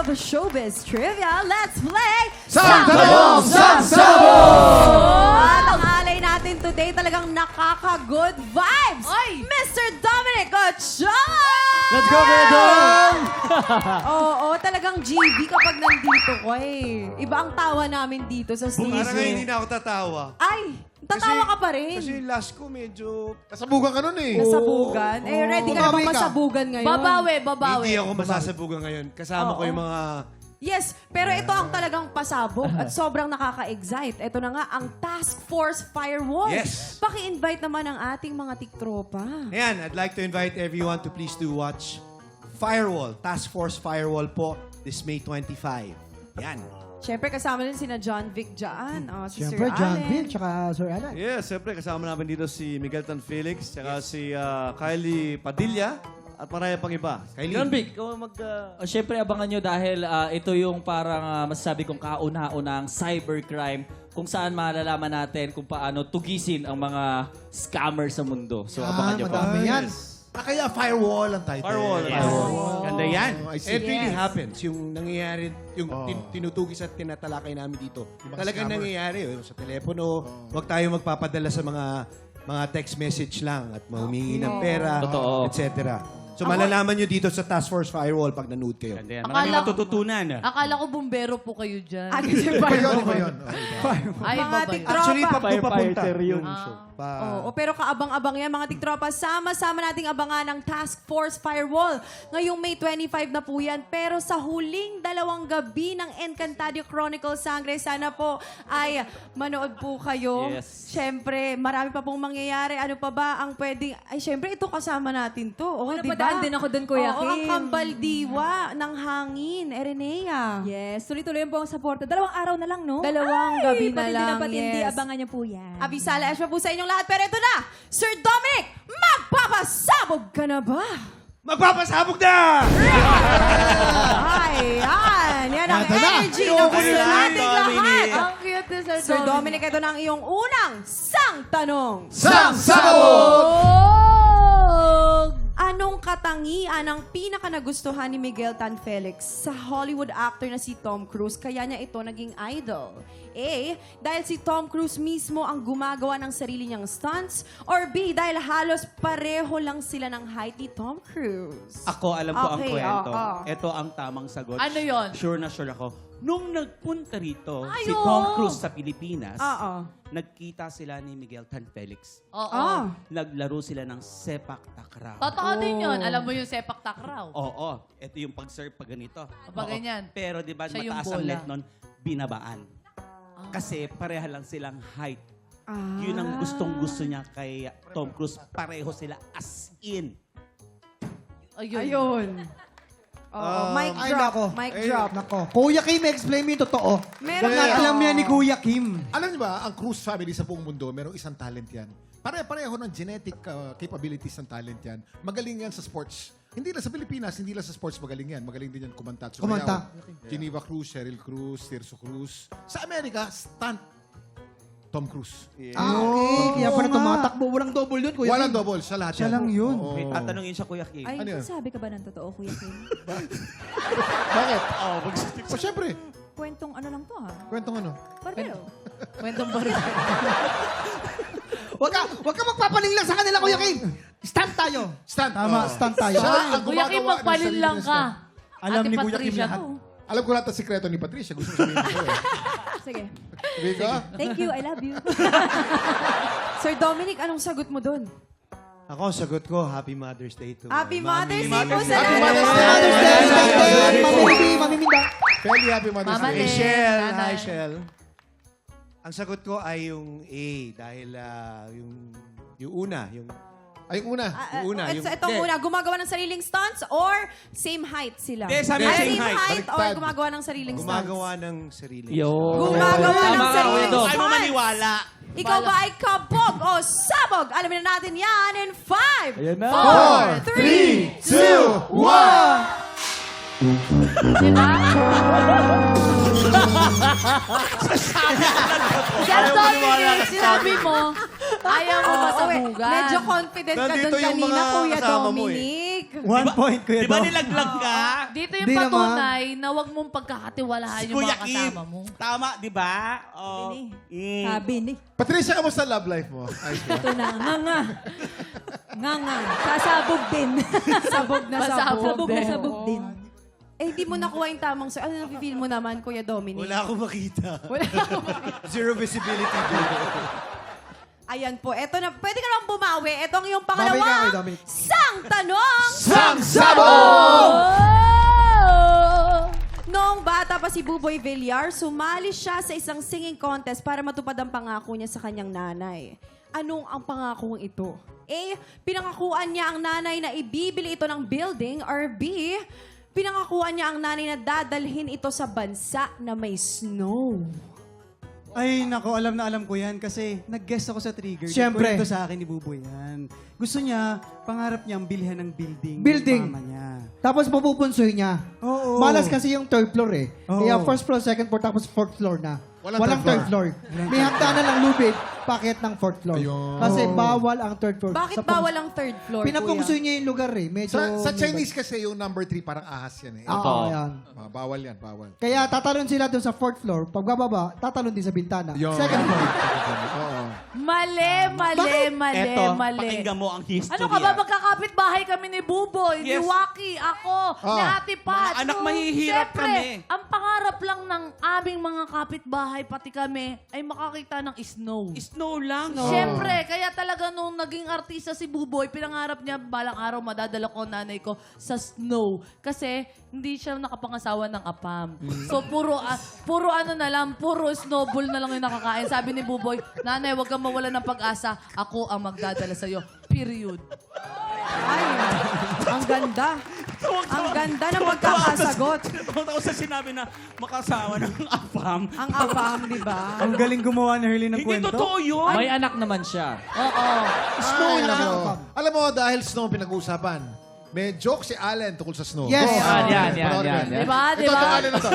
of Showbiz Trivia. Let's play Samtalong At ang alay natin today talagang nakaka-good vibes. Oy! Mr. Dominic Ochoa! Let's go, Redong! Oo, talagang GB kapag nandito ko eh. Iba ang tawa namin dito sa studio. Parang ngayon hindi na ako tatawa. Ay, tatawa ka pa rin. Kasi yung last ko medyo... Kasabugan ka nun eh. Nasabugan. Eh, ready ka na Babawi bang ka. masabugan ngayon? Babawi. Hindi ako masasabugan ngayon. Kasama ko Oo. yung mga... Yes, pero ito ang talagang pasabog at sobrang nakaka-excite. Ito na nga ang Task Force Firewall. Yes. Paki-invite naman ang ating mga tiktropa. Ayan, I'd like to invite everyone to please do watch Firewall, Task Force Firewall po, this May 25. Yan. Siyempre, kasama din sina John Vic dyan. Si Siyempre, Sir John Allen. Bill, tsaka Sir Alan. Yes, siyempre kasama namin dito si Miguel Tan Felix, tsaka si Kylie Padilla, at marami pang iba. Kylie. John Vic, siyempre abangan nyo dahil ito yung parang masasabi kong kauna-unang cybercrime kung saan malalaman natin kung paano tugisin ang mga scammer sa mundo. So abangan nyo po. Madami yan. Kaya Firewall ang title. Firewall. Ganda yan. I see. It really Yes. happens. Yung nangyayari, yung tinutugis at tinatalakay namin dito. Talagang scammer. nangyayari. Yung sa telepono, huwag tayo magpapadala sa mga text message lang at humingi ng pera, Totoo. etc. So malalaman nyo dito sa Task Force Firewall pag nanood kayo. Ganda yan. Maraming matututunan. Akala ko bumbero po kayo dyan. Iba yun, iba yun. Ay, Mga babae. tiktropa. Actually, pa papunta. Firefighter yung Oo, pero kaabang-abang yan, mga tiktropa. Sama-sama nating abangan ang Task Force Firewall. Ngayong May 25 na po yan. Pero sa huling 2 gabi ng Encantadio Chronicles Sangre, sana po ay manood po kayo. Yes. Siyempre, marami pa pong mangyayari. Ano pa ba ang pwedeng... Ay, siyempre, ito kasama natin to. Oo, Ako, diba? napadaan din ako dun, Kuya Oo, Kim. ang kambal diwa ng hangin. Erenea. Yes, tuloy-tuloy po ang suporta. 2 araw na lang, no? 2 gabi na patindi lang, patindi. yes. Abangan niyo po yan. Abisala Esma po sa inyong lahat. Pero ito na, Sir Dominic, magpapasabog ka na ba? Magpapasabog na! Ayan, yan ang Ito na. energy na gusto nating lahat. Ang cute ni Sir Sir Dominic, ito na ang iyong unang sang tanong. Anong katangian ang pinaka nagustuhan ni Miguel Tan Felix sa Hollywood actor na si Tom Cruise kaya niya ito naging idol? A. Dahil si Tom Cruise mismo ang gumagawa ng sarili niyang stunts? Or B. Dahil halos pareho lang sila ng height ni Tom Cruise? Ako, alam ko ang Okay, kwento. oo. Ito ang tamang sagot. Ano yon? Sure na sure ako. Nung nagpunta rito si Ay, Tom oo. Cruise sa Pilipinas, Oo. nagkita sila ni Miguel Tan Felix. Oo. Ah. Naglaro sila ng sepak takraw. Totoo din yun. Alam mo yung sepak takraw. Oo. Ito yung pag-serve pag ganito. Pag Oo. ganyan. Pero di ba Siya yung mataas ang bola. net nun, binabaan. Kasi pareha lang silang height. Ah. Yun ang gustong-gusto niya kay Tom Cruise. Pareho sila as in. Ayun. Oo, mic Ay, drop. nako. Mic drop. Nako. Kuya Kim, explain mo yung totoo. Meron Baka alam yan ni Kuya Kim. Alam niyo ba, ang Cruz family sa buong mundo, merong isang talent yan. Pare-pareho ng genetic capabilities ng talent yan. Magaling yan sa sports. Hindi lang sa Pilipinas, hindi lang sa sports magaling yan. Magaling din yan kumanta. at sumayaw. Kumanta. Geneva Cruz, Cheryl Cruz, Tirso Cruz. Sa Amerika, stunt. Tom Cruise. Okay. Kaya pala tumatakbo. Walang double yun, Kuya Walang Kim. double, siya lahat Siya yan. lang yun. Oo. Wait, tatanungin siya, Kuya Kim. Ay, Ano yun? sabi ka ba ng totoo, Kuya Kim? Bakit? Oh, syempre. Kwentong ano lang to, ha? Kwentong ano? Barbero. Kwentong bari. Wag ka magpapaling lang sa kanila, Kuya Kim. Stand tayo. Stunt. Tama, Oo. stunt tayo. Siya ang Kuya Kim, gumagawa ng magpalin sarili lang niyang ka. stunt. Alam Ate ni Kuya Kim Patricia lahat. to. Alam ko lahat ang sikreto ni Patricia. Gusto ko sabihin ko eh. Sige. Sabi ko? Thank you, I love you. Sir Dominic, anong sagot mo dun? Ako, ang sagot ko, Happy Mother's Day to Happy my Mother's mommy. Day po sa Happy lahat. Mother's Day! Mother's Day, Mother's Day, Mami Bibi, Mami Minda. Fairly happy Mother's Mama Day. Lee. Shell, Nanay. hi Shell. Ang sagot ko ay yung A dahil yung una, yung Ay, una. Yung una, yung- Itong una, gumagawa ng sariling stunts or same height sila? Hindi, sabi Ay, same same height. height or Baliktad. gumagawa ng sariling stunts? gumagawa ng sarili. Yo. Gumagawa ng Tama ka, sariling Kuya Dong. stunts. Ay mo maniwala. Ikaw ba ay kabog o sabog? Alamin na natin yan in 5, Ayan na. 4, 3, 2, 1! Diba? Sir Dominic, sinabi mo, Ayaw mo masabugan. Medyo confident ka Nandito doon yung kanina, mga Kuya kasama mo, Dominic. 1 point, Kuya Di ba Dom. nilaglag ka? Dito yung Di patunay na huwag mong pagkakatiwalaan yung Kuya mga Kim. kasama mo. Tama, di ba? Oh. Sabi ni. Patricia, kamusta love life mo? Ayos ba? Ito na, nga. Sasabog din. Sabog na sabog. sabog na sabog din. Eh, hindi mo nakuha yung tamang Ano na-feel mo naman, Kuya Dominic? Wala akong makita. Wala. Zero visibility. Ayan po, eto na. Pwede ka naman bumawi. Ito ang iyong Bawi ka, Kuya pangalawa. Dominic. Sang tanong! Sang Sabog! Noong bata pa si Buboy Villar, sumali siya sa isang singing contest para matupad ang pangako niya sa kanyang nanay. Anong ang pangakong ito? A. Pinangakuan niya ang nanay na ibibili ito ng building. Or B. Pinangakuan niya ang nanay na dadalhin ito sa bansa na may snow. Ay, nako, alam na alam ko yan kasi nag-guest ako sa Trigger. Siyempre. Kwento sa akin ni Buboy yan. Gusto niya, pangarap niyang bilhan ng building. Building. Yung mama niya. Tapos mapupunsoy niya. Oo. Malas kasi yung third floor eh. Oo. Kaya first floor, second floor, tapos fourth floor na. Walang third floor. May hagdanan ng lubid, packet ng fourth floor. Ayun. Kasi bawal ang third floor. Bakit Sa bawal ang third floor, Pinapungsoy Kuya? niya yung lugar eh. Medyo Sa Chinese kasi yung number 3 parang ahas yan eh. Oo, yan. Bawal yan, bawal. Kaya tatalon sila doon sa fourth floor. Pagbababa, tatalon din sa bintana. Yun. Second floor. Oo. Mali. Eto, pakinggan mo ang history. Ano ka ba? Magkakapit bahay kami ni Buboy, ni Yes. Waki, ako, ni Ate Pat. Mga anak, mahihirap Siyempre, kami. ang pangarap lang ng aming mga kapitbahay, pati kami, ay makakita ng snow. Snow lang. Siyempre, kaya talaga nung naging artista si Buboy, pinangarap niya balang araw madadala ko ang nanay ko sa snow. Kasi hindi siya nakapangasawa ng apam. So puro ano na lang, puro snowball na lang yung nakakain. Sabi ni Buboy, nanay, wag kang mawala ng pag-asa. Ako ang magdadala sa'yo. Period. Ay, ang ganda. Ang ganda ng pagkakasagot. Tawag ako sa sinabi na makasawa ng apam. Ang apam, di ba? Ang galing gumawa ni Herlin ng Hindi kwento. totoo yun. May anak naman siya. Oo. Snow lang. Alam mo, dahil snow ang pinag-uusapan, may joke si Allen tungkol sa snow. Yes. Go, Yan. panoorin mo. Diba? Ito, ito, Allen na to.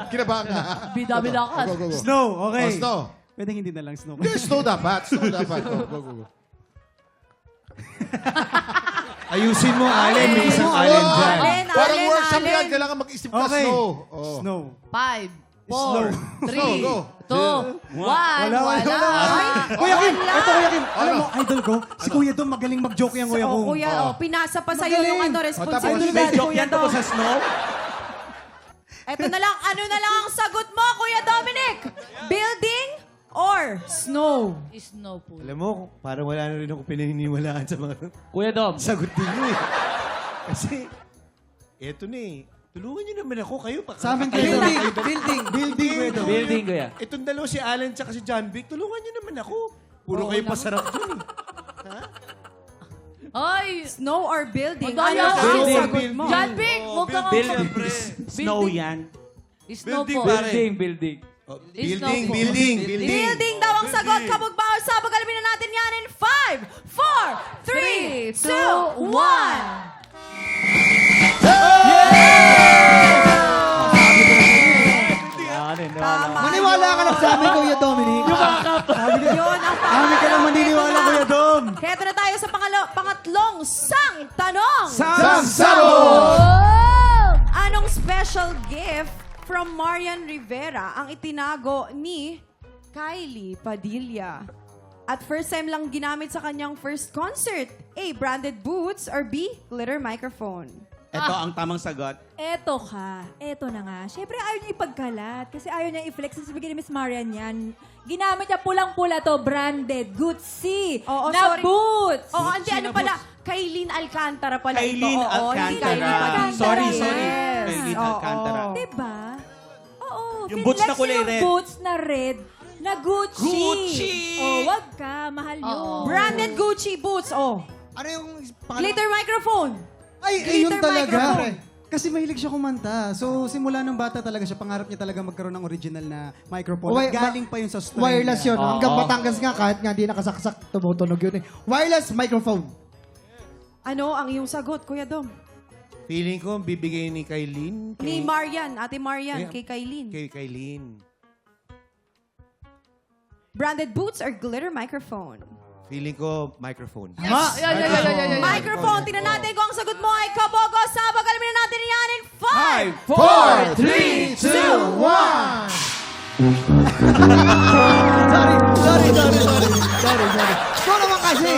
Kinabahan ka. Bida-bida ka. Go, go, go. Snow, okay. Oh, snow. Pwede hindi na lang snow. Hindi, snow dapat. Snow dapat. Go, go, go. Ayusin mo, Allen. May isang Oh, Allen dyan. Allen, Parang Allen, workshop Allen. yan. Kailangan mag-isip ka Okay. snow. Oh. Snow. 5, 4, Snow, 3, go. 2, 1. Wala. Kuya Kim, ito Kuya Kim. Alam mo, idol ko, si Kuya Dom magaling mag-joke yan, Kuya Oh, Kung. Kuya, pinasa pa sa'yo yung responsibilidad, May joke Kuya yan tungkol Dom. sa snow. Ito na lang, ano na lang ang sagot mo, Kuya Dominic? Building or snow? Snow pool. Alam mo, parang wala na rin ako pinaniniwalaan sa mga Kuya Dom, sagot ninyo eh. Kasi, eto na eh. Tulungan niyo naman ako. Kayo pa. Sa amin, Kuya Dom. Building. Building, Kuya Dom. building kuya. Itong dalawa si Allen tsaka si John Vic, tulungan niyo naman ako. Puro kayo pasarap dun eh. Ay! Snow or building? Madaya Ano ka. ang sagot mo? John Vic, huwag kang Building. Snow yan. Snow Building po. ba? Building. Oh, Snow building, po. building. Building daw ang sagot. Kabog ba o sabog? Alamin na natin yan in 5, 4, 3, 2, 1. Tama. Maniwala ka lang sa amin, Kuya Dominic. Yun ang Amin ka lang maniniwala, Kuya Dom. Kaya ito na tayo sa pangatlong sang tanong. Sang Sabog! Anong special gift from Marian Rivera ang itinago ni Kylie Padilla? At first time lang ginamit sa kanyang first concert. A. Branded boots or B. Glitter microphone. Ito ang tamang sagot. Eto ka. Eto na nga. Siyempre, ayaw niya ipagkalat. Kasi ayaw niya i-flex. Sabi ni Miss Marian yan. Ginamit niya pulang-pula to. Branded. Gucci. Oo, na sorry. boots. Oo, hindi, ano pala? Kailin Alcantara pala Kailin ito. Oo, hindi Alcantara. Kylie Padilla. Sorry. Yes. Kailin Oo. Alcantara. Diba? Oo. Yung boots na finlex kulay niya yung red. boots na red. Na Gucci. Gucci! Oh, wag ka. Mahal yun. Branded Gucci boots. Oh. Ano yung Glitter microphone. Ay, Glitter yun talaga. microphone. Kasi mahilig siya kumanta. So, simula nung bata talaga siya, pangarap niya talaga magkaroon ng original na microphone. At galing pa yun sa Australia. wireless yun. Hanggang Batangas nga, kahit nga di nakasaksak, tumutunog yun eh. Wireless microphone. Ano ang iyong sagot, Kuya Dom? Feeling ko, bibigay ni Kailin. Ni Marian, Ate Marian, Kay- kay Kailin. Kay Kailin. Branded boots or glitter microphone? Feeling ko, microphone. Microphone, tingnan natin kung ang sagot mo ay kabogo. Sabag, alamin na natin yan in 5, 4, 3, 2, 1. Ikaw naman kasi.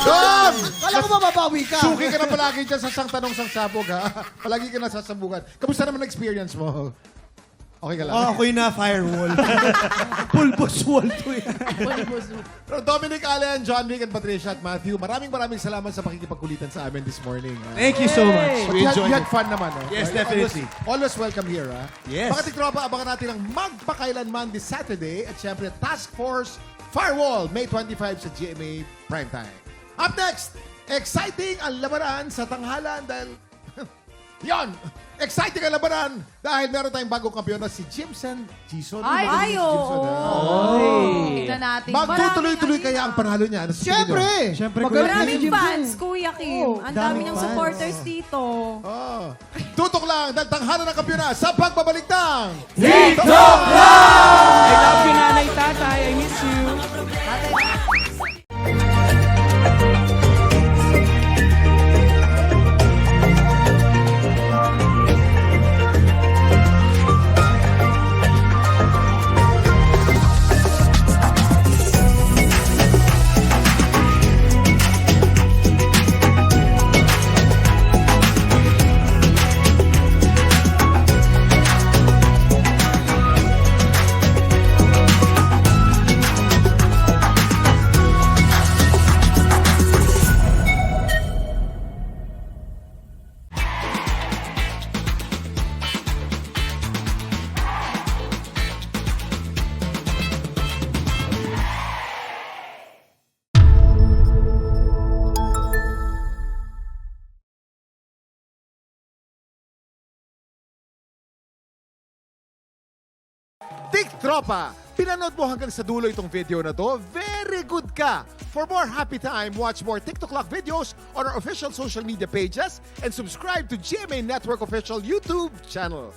Dom! Kala ko mababawi ka. Suki ka na palagi dyan sa sang tanong sang sabog, ha? Palagi ka na sasabugan. Kamusta naman experience mo? Okay ka lang? Oh, ako'y na firewall. Pulbos wall to yan. Pero Dominic, Allen, John Wick, and Patricia at Matthew, maraming salamat sa pakikipagkulitan sa amin this morning. Thank you so much. But We you enjoyed had it. fun naman, no? Yes, definitely. Always welcome here, ha? Yes. Mga tiktropa, abangan natin ang magpakailanman this Saturday at syempre Task Force Firewall, May 25 sa GMA Primetime. Up next, exciting ang labanan sa tanghalan dahil... Yon! Exciting ang labanan dahil meron tayong bagong kampiyon na si Jimson Gison. Ay, oo. Tignan natin. Magtutuloy-tuloy kaya ang panalo niya. Ano sa tingin niyo? Siyempre. Siyempre, Maraming fans, Kuya Kim. Ang dami daming niyang fans. supporters dito. Oh. Tutok lang dahil tanghalan ng kampiyon na sa pagbabalik ng... I love you, nanay, tatay. I miss you. Tiktropa! Pinanood mo hanggang sa dulo itong video na to? Very good ka! For more happy time, watch more TikTok Lock videos on our official social media pages and subscribe to GMA Network official YouTube channel.